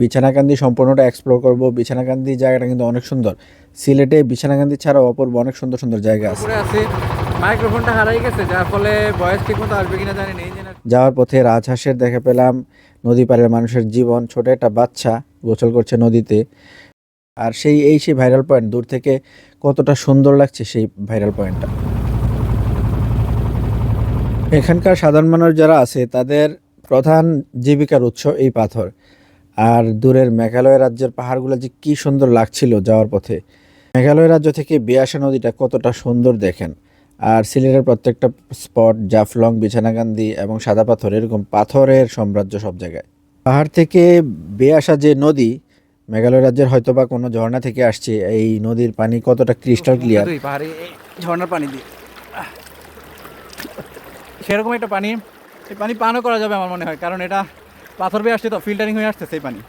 বিছানাকান্দি সম্পূর্ণটা এক্সপ্লোর করব। বিছানাকান্দি জায়গাটা কিন্তু অনেক সুন্দর। সিলেটে বিছানাকান্দি ছাড়াও অপূর্ব অনেক সুন্দর সুন্দর জায়গা আছে। মাইক্রোফোনটা হারাই গেছে, যার ফলে ভয়েস ঠিক মতো আসবে কিনা জানি নেই। যাওয়ার পথে রাজহাঁসের দেখা পেলাম, নদী পাড়ের মানুষের জীবন, ছোট একটা বাচ্চা গোসল করছে নদীতে। আর সেই ভাইরাল পয়েন্ট, দূর থেকে কতটা সুন্দর লাগছে সেই ভাইরাল পয়েন্টটা। এখানকার সাধারণ মানুষ যারা আছে তাদের প্রধান জীবিকার উৎস এই পাথর। আর দূরের মেঘালয় রাজ্যের পাহাড়গুলো যে কি সুন্দর লাগছিল যাওয়ার পথে। মেঘালয় রাজ্য থেকে বিয়াসা নদীটা কতটা সুন্দর দেখেন। আর সিলেটের প্রত্যেকটা স্পট, জাফলং, বিছানাকান্দি এবং সাদা পাথর, এরকম পাথরের সাম্রাজ্য সব জায়গায়। পাহাড় থেকে বেয়ে আসা যে নদী, মেঘালয় রাজ্যের হয়তোবা কোনো ঝর্ণা থেকে আসছে। এই নদীর পানি কতটা ক্রিস্টাল ক্লিয়ার। পাহাড়ে ঝর্ণার পানি দিয়ে সেরকম একটা পানি, এই পানি পানও করা যাবে আমার মনে হয়, কারণ এটা পাথর বেয়ে আসছে তো ফিল্টারিং হয়ে আসছে সেই পানি।